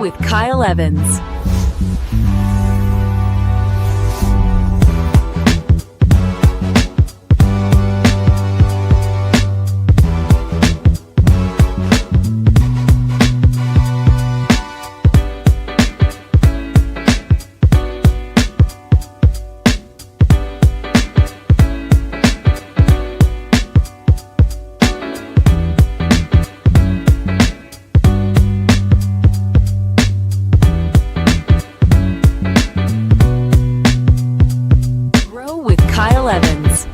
with Kyle Evans. Grow with Kyle Evans.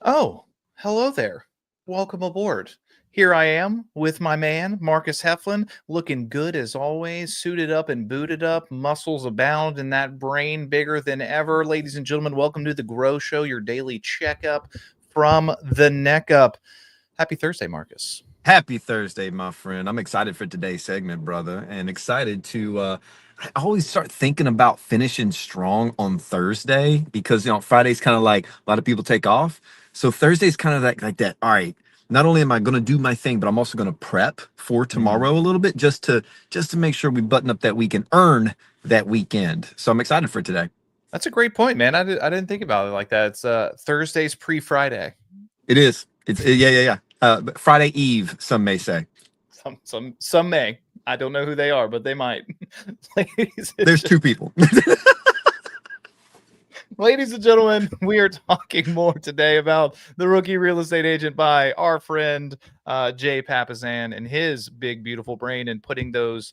Oh, hello there. Welcome aboard. Here I am with my man, Marcus Heflin, looking good as always, suited up and booted up, muscles abound, and that brain bigger than ever. Ladies and gentlemen, welcome to the G.R.O.W Show, your daily checkup from the neck up. Happy Thursday, Marcus. Happy Thursday, my friend. I'm excited for today's segment, brother, and excited to I always start thinking about finishing strong on Thursday because Friday's kind of like a lot of people take off. So Thursday's kind of like that. All right, not only am I going to do my thing, but I'm also going to prep for tomorrow a little bit just to make sure we button up that week and earn that weekend. So I'm excited for today. That's a great point, man. I didn't think about it like that. It's Thursday's pre-Friday. It is. Yeah. But Friday Eve, some may say. Some may. I don't know who they are, but they might. There's two people. Ladies and gentlemen, we are talking more today about the rookie real estate agent by our friend Jay Papazan and his big, beautiful brain, and putting those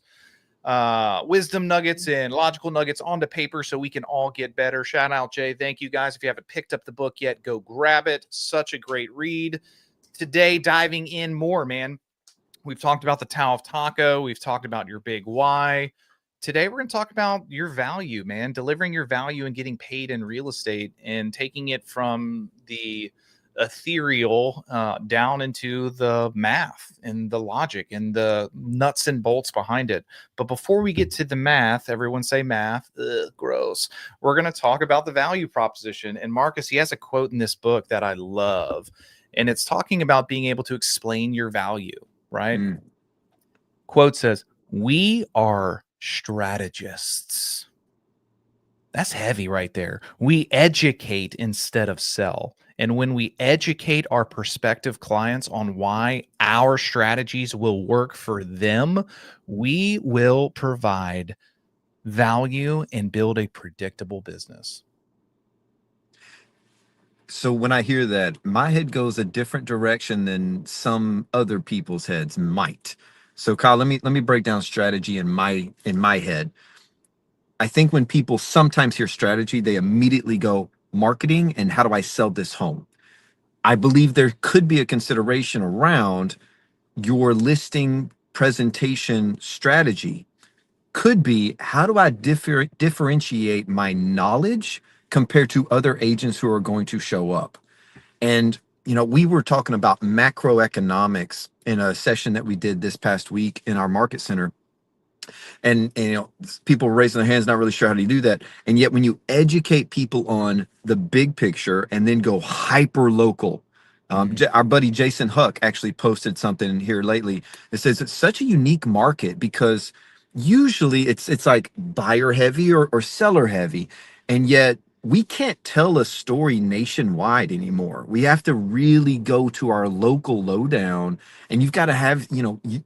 wisdom nuggets and logical nuggets onto paper so we can all get better. Shout out, Jay. Thank you, guys. If you haven't picked up the book yet, go grab it. Such a great read. Today, diving in more, man. We've talked about the Tao of Taco. We've talked about your big why. Today, we're going to talk about your value, man, delivering your value and getting paid in real estate and taking it from the ethereal down into the math and the logic and the nuts and bolts behind it. But before we get to the math, everyone say math, gross. We're going to talk about the value proposition. And Marcus, he has a quote in this book that I love, and it's talking about being able to explain your value, right? Quote says, "We are strategists." That's heavy right there. We educate instead of sell. And when we educate our prospective clients on why our strategies will work for them, we will provide value and build a predictable business. So when I hear that, my head goes a different direction than some other people's heads might. So Kyle, let me break down strategy in my head. I think when people sometimes hear strategy, they immediately go marketing and how do I sell this home? I believe there could be a consideration around your listing presentation strategy. Could be how do I differentiate my knowledge compared to other agents who are going to show up? And we were talking about macroeconomics in a session that we did this past week in our market center. And people were raising their hands, not really sure how to do that. And yet when you educate people on the big picture and then go hyper local, our buddy Jason Huck actually posted something here lately that says it's such a unique market because usually it's like buyer heavy or seller heavy. And yet we can't tell a story nationwide anymore. We have to really go to our local lowdown, and you've got to have,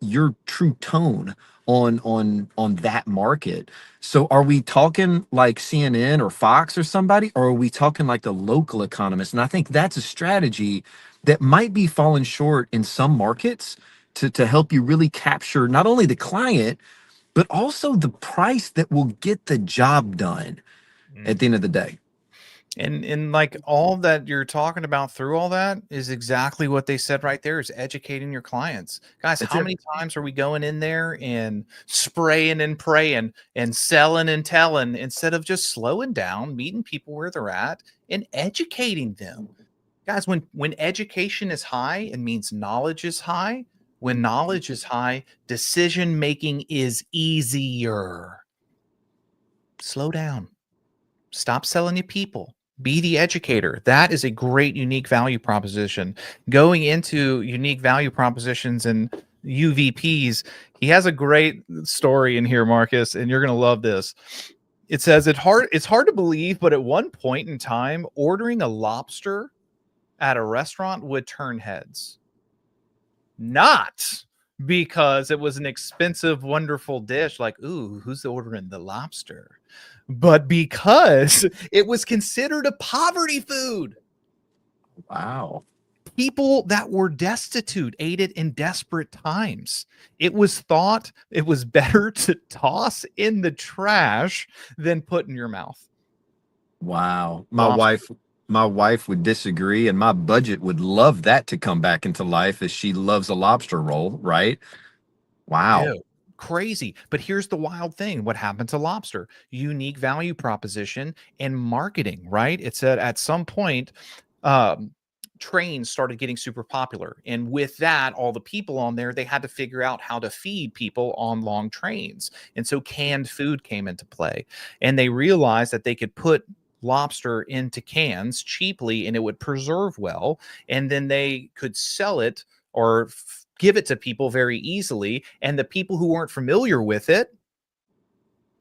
your true tone on that market. So are we talking like CNN or Fox or somebody, or are we talking like the local economist? And I think that's a strategy that might be falling short in some markets to help you really capture not only the client, but also the price that will get the job done at the end of the day. And like all that you're talking about through all that is exactly what they said right there, is educating your clients. Guys, That's how it. many times are we going in there and spraying and praying and selling and telling instead of just slowing down, meeting people where they're at and educating them? Guys, when education is high, it means knowledge is high. When knowledge is high, decision making is easier. Slow down. Stop selling you people. Be the educator. That is a great unique value proposition. Going into unique value propositions and UVPs, he has a great story in here, Marcus, and you're going to love this. It says it's hard to believe, but at one point in time, ordering a lobster at a restaurant would turn heads. Not because it was an expensive, wonderful dish, like, ooh, who's ordering the lobster? But because it was considered a poverty food. Wow. People that were destitute ate it in desperate times. It was thought it was better to toss in the trash than put in your mouth. Wow. Lobster. My wife would disagree, and my budget would love that to come back into life as she loves a lobster roll, right? Wow. Ew, crazy. But here's the wild thing. What happened to lobster? Unique value proposition and marketing, right? It said at some point, um, trains started getting super popular. And with that, all the people on there, they had to figure out how to feed people on long trains. And so canned food came into play. And they realized that they could put lobster into cans cheaply and it would preserve well. And then they could sell it or give it to people very easily. And the people who weren't familiar with it,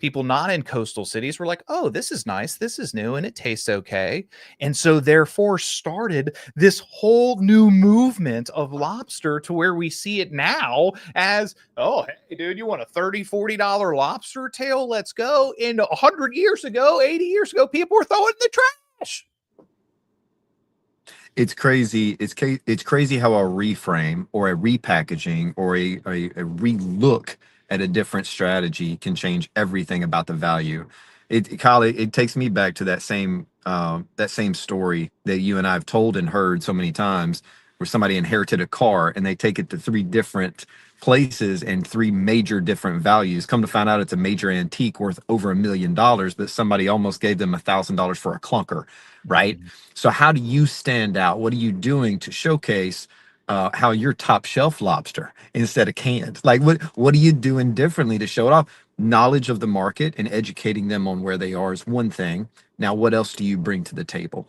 people not in coastal cities, were like, oh, this is nice. This is new and it tastes okay. And so, therefore, started this whole new movement of lobster to where we see it now as, oh, hey, dude, you want a $30, $40 lobster tail? Let's go. And 100 years ago, 80 years ago, people were throwing it in the trash. It's crazy. It's crazy how a reframe or a repackaging or a relook at a different strategy can change everything about the value. Kyle, it takes me back to that same story that you and I have told and heard so many times, where somebody inherited a car and they take it to three different places and three major different values. Come to find out, it's a major antique worth over $1 million, but somebody almost gave them $1,000 for a clunker, right? Mhm. So how do you stand out? What are you doing to showcase how you're top shelf lobster instead of canned? Like what are you doing differently to show it off? Knowledge of the market and educating them on where they are is one thing. Now, what else do you bring to the table?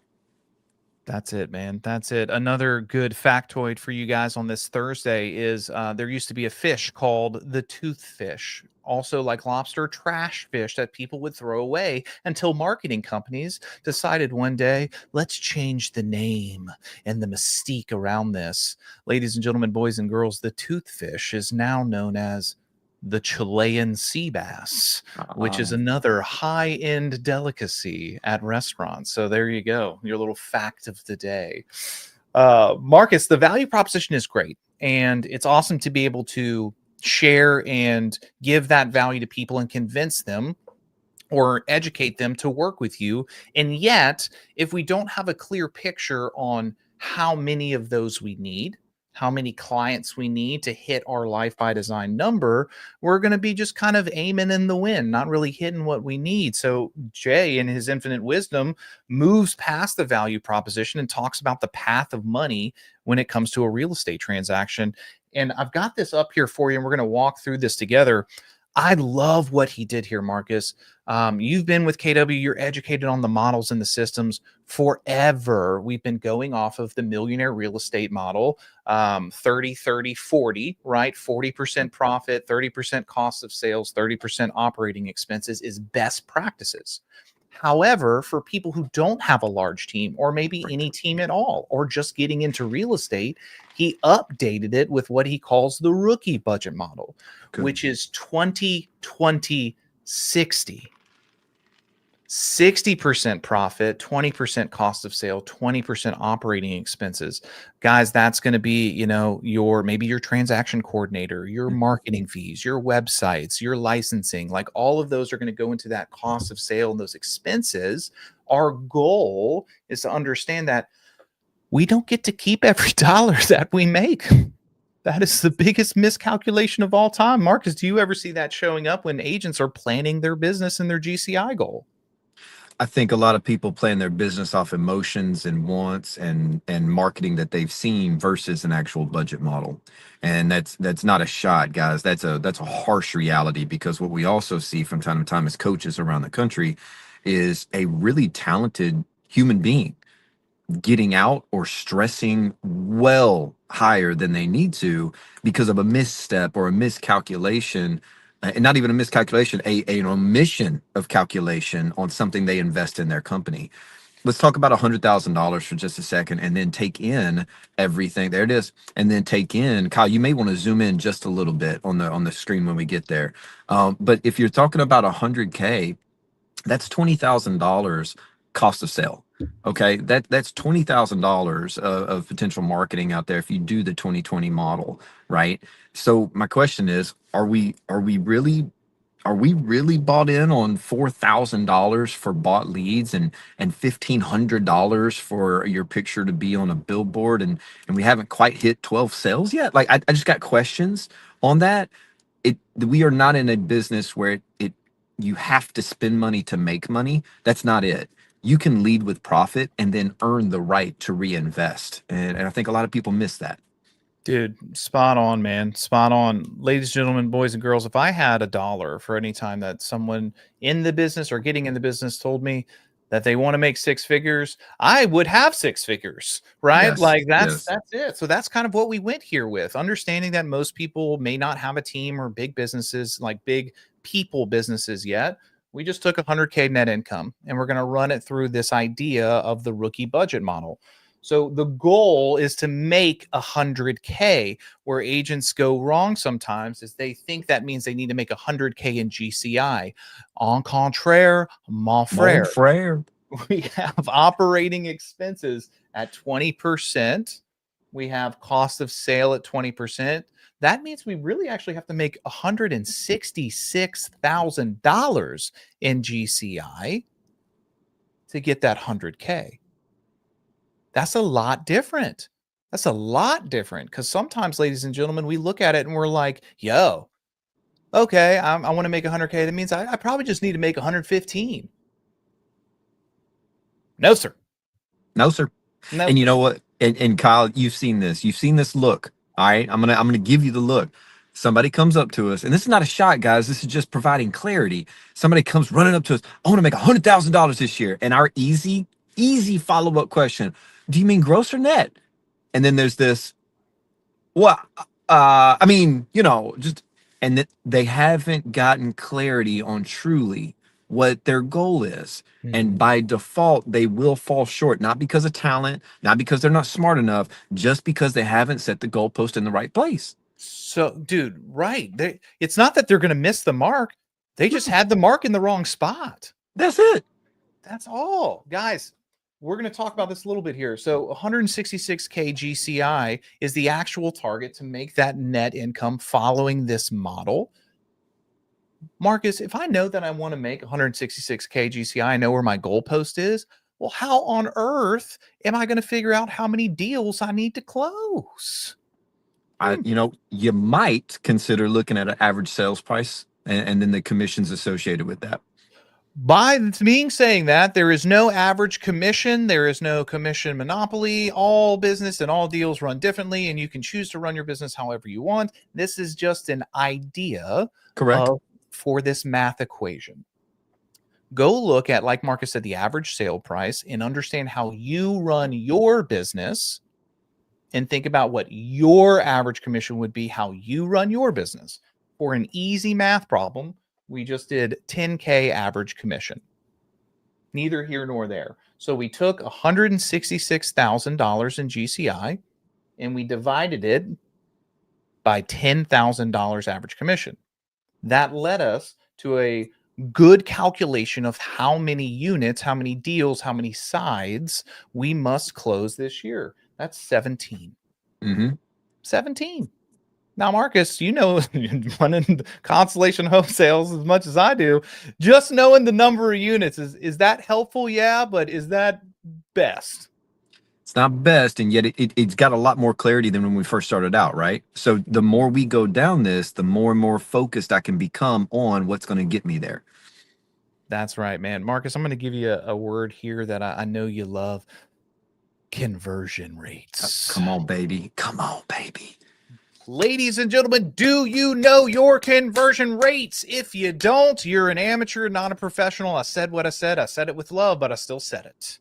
That's it, man. That's it. Another good factoid for you guys on this Thursday is there used to be a fish called the toothfish, also like lobster, trash fish that people would throw away until marketing companies decided one day, let's change the name and the mystique around this. Ladies and gentlemen, boys and girls, the toothfish is now known as the Chilean sea bass, which is Um, another high-end delicacy at restaurants. So there you go, your little fact of the day. Marcus, the value proposition is great, and it's awesome to be able to share and give that value to people and convince them or educate them to work with you. And yet, if we don't have a clear picture on how many of those we need, how many clients we need to hit our life by design number, we're going to be just kind of aiming in the wind, not really hitting what we need. So, Jay, in his infinite wisdom, moves past the value proposition and talks about the path of money when it comes to a real estate transaction. And I've got this up here for you, and we're going to walk through this together. I love what he did here, Marcus. You've been with KW, you're educated on the models and the systems forever. We've been going off of the millionaire real estate model, 30, 30, 40, right? 40% profit, 30% cost of sales, 30% operating expenses is best practices. However, for people who don't have a large team or maybe any team at all, or just getting into real estate, he updated it with what he calls the rookie budget model, good. which is 20, 20, 60. 60% profit, 20% cost of sale, 20% operating expenses. Guys, that's going to be, your maybe your transaction coordinator, your marketing fees, your websites, your licensing, like all of those are going to go into that cost of sale and those expenses. Our goal is to understand that we don't get to keep every dollar that we make. That is the biggest miscalculation of all time. Marcus, do you ever see that showing up when agents are planning their business and their GCI goal? I think a lot of people plan their business off emotions and wants and marketing that they've seen versus an actual budget model. And that's not a shot, guys. That's a harsh reality, because what we also see from time to time as coaches around the country is a really talented human being getting out or stressing well higher than they need to because of a misstep or a miscalculation, and not even a miscalculation, an omission of calculation on something they invest in their company. Let's talk about $100,000 for just a second, and then take in everything. There it is, and then take in, Kyle. You may want to zoom in just a little bit on the screen when we get there. But if you're talking about 100K, that's $20,000 cost of sale. Okay, that's $20,000 of potential marketing out there if you do the 2020 model, right? So my question is, are we really bought in on $4,000 for bought leads and $1,500 for your picture to be on a billboard, and we haven't quite hit 12 sales yet? Like, I just got questions on that. We are not in a business where it you have to spend money to make money. That's not it. You can lead with profit and then earn the right to reinvest, and I think a lot of people miss that. Dude, spot on, man. Spot on. Ladies, gentlemen, boys, and girls, if I had $1 for any time that someone in the business or getting in the business told me that they want to make six figures, I would have six figures, right? Yes, Like that's yes. that's it. So that's kind of what we went here with, understanding that most people may not have a team or big businesses, like big people businesses yet. We just took 100K net income and we're going to run it through this idea of the rookie budget model. So the goal is to make 100K. Where agents go wrong sometimes is they think that means they need to make 100K in GCI. En contraire, mon Mon frere, frere. we have operating expenses at 20%. We have cost of sale at 20%. That means we really actually have to make $166,000 in GCI to get that 100K. That's a lot different. That's a lot different because sometimes, ladies and gentlemen, we look at it and we're like, yo, okay, I want to make 100K. That means I probably just need to make 115. No, sir. No, sir. No. And you know what? And Kyle, you've seen this. You've seen this look. All right. I'm gonna give you the look. Somebody comes up to us, and this is not a shot, guys. This is just providing clarity. Somebody comes running up to us. I want to make $100,000 this year. And our easy follow-up question: do you mean gross or net? And then there's this, well, I mean, just, and that they haven't gotten clarity on truly what their goal is. And by default, they will fall short, not because of talent, not because they're not smart enough, just because they haven't set the goalpost in the right place. So, dude, right. It's not that they're going to miss the mark. They just had the mark in the wrong spot. That's it. That's all. Guys, we're going to talk about this a little bit here. So 166K GCI is the actual target to make that net income following this model. Marcus, if I know that I want to make 166K GCI, I know where my goalpost is. Well, how on earth am I going to figure out how many deals I need to close? You might consider looking at an average sales price and then the commissions associated with that. By being saying that, there is no average commission. There is no commission monopoly. All business and all deals run differently, and you can choose to run your business however you want. This is just an idea. Correct. For this math equation. Go look at, like Marcus said, the average sale price and understand how you run your business and think about what your average commission would be, how you run your business. For an easy math problem, we just did 10K average commission. Neither here nor there. So we took $166,000 in GCI and we divided it by $10,000 average commission. That led us to a good calculation of how many units, how many deals, how many sides we must close this year. That's 17. 17. Now, Marcus, running Constellation Home Sales as much as I do. Just knowing the number of units, is that helpful? Yeah, but is that best? It's not best, and yet it's got a lot more clarity than when we first started out, right? So the more we go down this, the more and more focused I can become on what's going to get me there. That's right, man. Marcus, I'm going to give you a word here that I know you love. Conversion rates. Come on, baby. Come on, baby. Ladies and gentlemen, do you know your conversion rates? If you don't, you're an amateur, not a professional. I said what I said. I said it with love, but I still said it.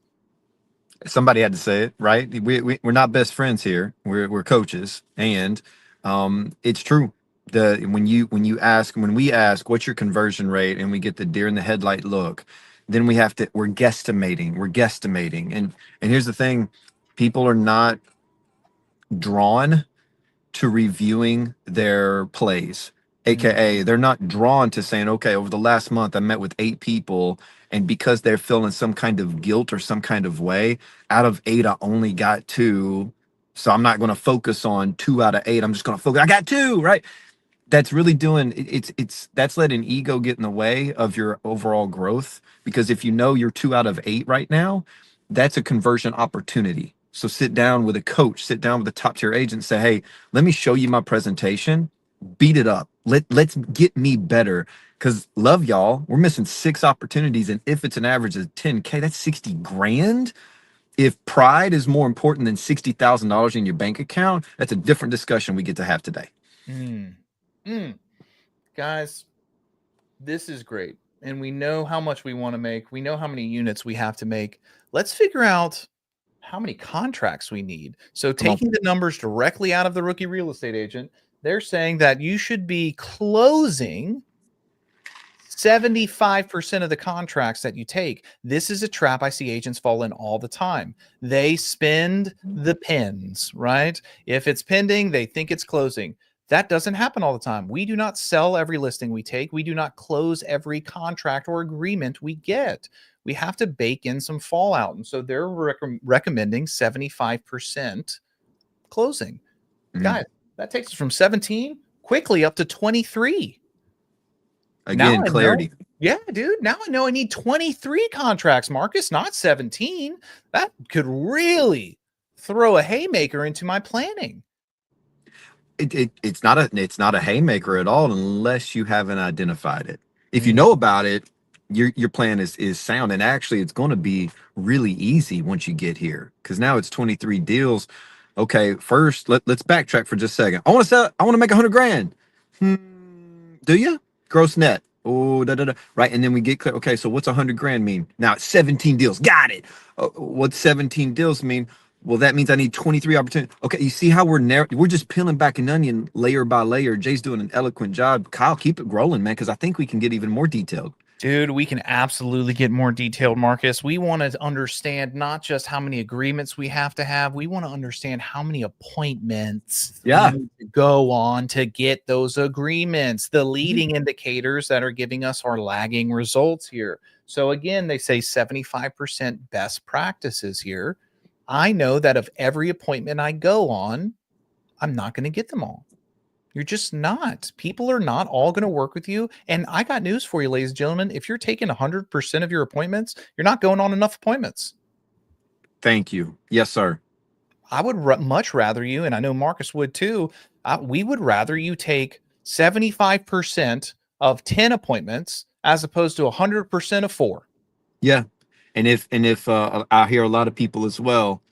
Somebody had to say it, right? We're not best friends here. We're coaches, and it's true. The when we ask what's your conversion rate, and we get the deer in the headlight look, then we're guesstimating, and here's the thing: people are not drawn to reviewing their plays. Mm, AKA, they're not drawn to saying, okay, over the last month, I met with 8 people, and because they're feeling some kind of guilt or some kind of way, out of 8, I only got 2. So I'm not going to focus on 2 out of 8. I'm just going to focus. I got 2, right? That's really doing it's that's letting ego get in the way of your overall growth, because if you know you're 2 out of 8 right now, that's a conversion opportunity. So sit down with a coach, sit down with a top tier agent, say, hey, let me show you my presentation, beat it up, let's get me better. Because love y'all, we're missing 6 opportunities, and if it's an average of 10K, that's 60 grand. If pride is more important than $60,000 in your bank account, that's a different discussion we get to have today. mm, mm. Guys, this is great. And we know how much we want to make. We know how many units we have to make. Let's figure out how many contracts we need. So, Come on. taking the numbers directly out of the rookie real estate agent, they're saying that you should be closing 75% of the contracts that you take. This is a trap I see agents fall in all the time. They spend the pins, right? If it's pending, they think it's closing. That doesn't happen all the time. We do not sell every listing we take. We do not close every contract or agreement we get. We have to bake in some fallout. And so they're recommending 75% closing. Mm. Guys, that takes us from 17 quickly up to 23. Now Again, I know. clarity. Yeah, dude. Now I know I need 23 contracts, Marcus, not 17. That could really throw a haymaker into my planning. It's not a haymaker at all unless you haven't identified it. If you Mm, know about it, your plan is sound, and actually it's going to be really easy once you get here, because now it's 23 deals. Okay, first let's backtrack for just a second. I want to make 100 grand. Hmm, do you? Gross net. Oh, da, da, da. Right. And then we get clear. Okay, so what's 100 grand mean? Now it's 17 deals. Got it. What's 17 deals mean? Well, that means I need 23 opportunities. Okay, you see how we're just peeling back an onion layer by layer. Jay's doing an eloquent job. Kyle, keep it rolling, man, because I think we can get even more detailed. dude, we can absolutely get more detailed, Marcus. We want to understand not just how many agreements we have to have, we want to understand how many appointments we Yeah. need to go on to get those agreements, the leading indicators that are giving us our lagging results here. So, again, they say 75% best practices here. I know that of every appointment I go on, I'm not going to get them all. You're just not. People are not all going to work with you. And I got news for you, ladies and gentlemen. If you're taking 100% of your appointments, you're not going on enough appointments. Thank you. Yes, sir. I would much rather you, and I know Marcus would too. We would rather you take 75% of 10 appointments as opposed to 100% of 4. Yeah. And if I hear a lot of people as well,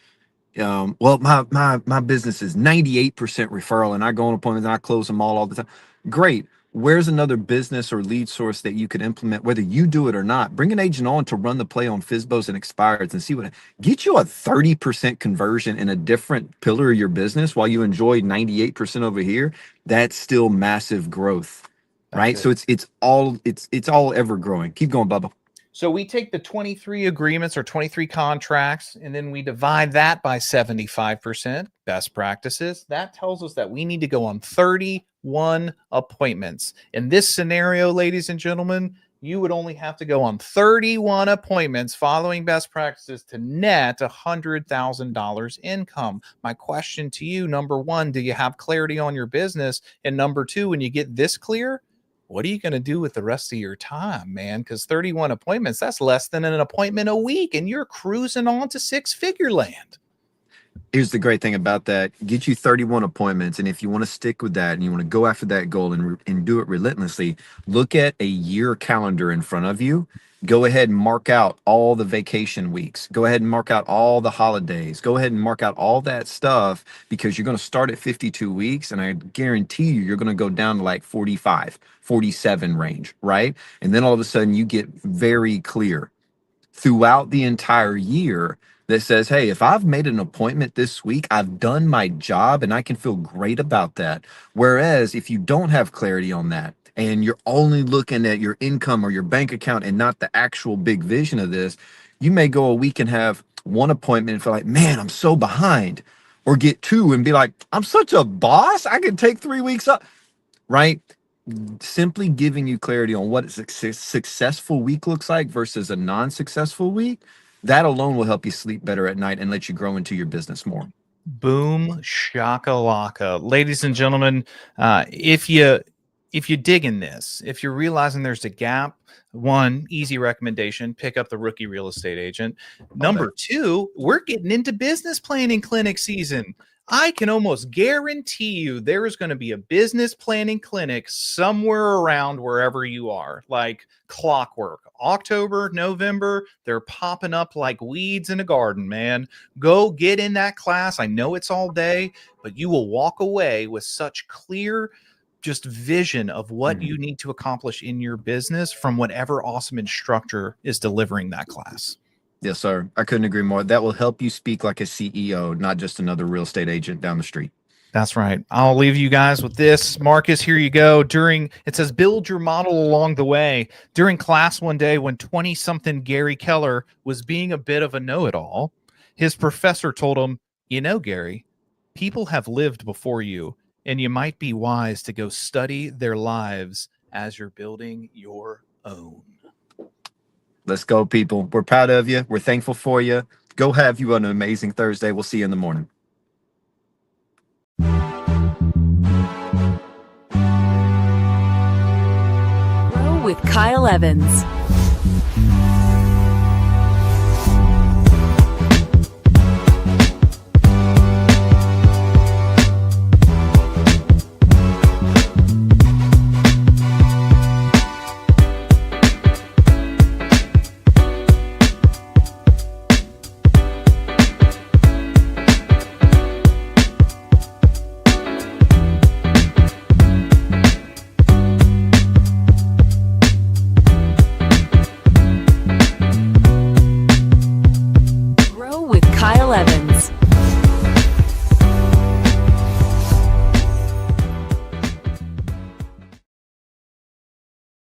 well, my business is 98% referral, and I go on appointments and I close them all the time. Great. Where's another business or lead source that you could implement, whether you do it or not? Bring an agent on to run the play on FISBOs and expireds and see what get you a 30% conversion in a different pillar of your business while you enjoy 98% over here. That's still massive growth, That's right? it. So it's all ever growing. Keep going, Bubba. So we take the 23 agreements or 23 contracts, and then we divide that by 75%, best practices. That tells us that we need to go on 31 appointments. In this scenario, ladies and gentlemen, you would only have to go on 31 appointments following best practices to net $100,000 income. My question to you, number one, do you have clarity on your business? And number two, when you get this clear, what are you going to do with the rest of your time, man? Because 31 appointments, that's less than an appointment a week, and you're cruising on to 6-figure land. Here's the great thing about that: get you 31 appointments, and if you want to stick with that and you want to go after that goal and do it relentlessly, look at a year calendar in front of you. Go ahead and mark out all the vacation weeks. Go ahead and mark out all the holidays. Go ahead and mark out all that stuff, because you're going to start at 52 weeks, and I guarantee you're going to go down to like 45, 47 range, right? And then all of a sudden you get very clear throughout the entire year. that says, hey, if I've made an appointment this week, I've done my job and I can feel great about that. Whereas if you don't have clarity on that and you're only looking at your income or your bank account and not the actual big vision of this, you may go a week and have one appointment and feel like, man, I'm so behind. Or get two and be like, I'm such a boss. I can take 3 weeks up, right? Simply giving you clarity on what a successful week looks like versus a non-successful week, that alone will help you sleep better at night and let you grow into your business more. Boom shakalaka. Ladies and gentlemen, if you dig in this, if you're realizing there's a gap, one easy recommendation, pick up the Rookie Real Estate Agent. Number two, we're getting into business planning clinic season. I can almost guarantee you there is going to be a business planning clinic somewhere around wherever you are, like clockwork. October, November, they're popping up like weeds in a garden, man. Go get in that class. I know it's all day, but you will walk away with such clear just vision of what you need to accomplish in your business from whatever awesome instructor is delivering that class. Yes, sir. I couldn't agree more. That will help you speak like a CEO, not just another real estate agent down the street. That's right. I'll leave you guys with this. Marcus, here you go. It says, build your model along the way. During class one day when 20-something Gary Keller was being a bit of a know-it-all, his professor told him, you know, Gary, people have lived before you, and you might be wise to go study their lives as you're building your own. Let's go, people. We're proud of you. We're thankful for you. Go have you an amazing Thursday. We'll see you in the morning. Grow with Kyle Evans.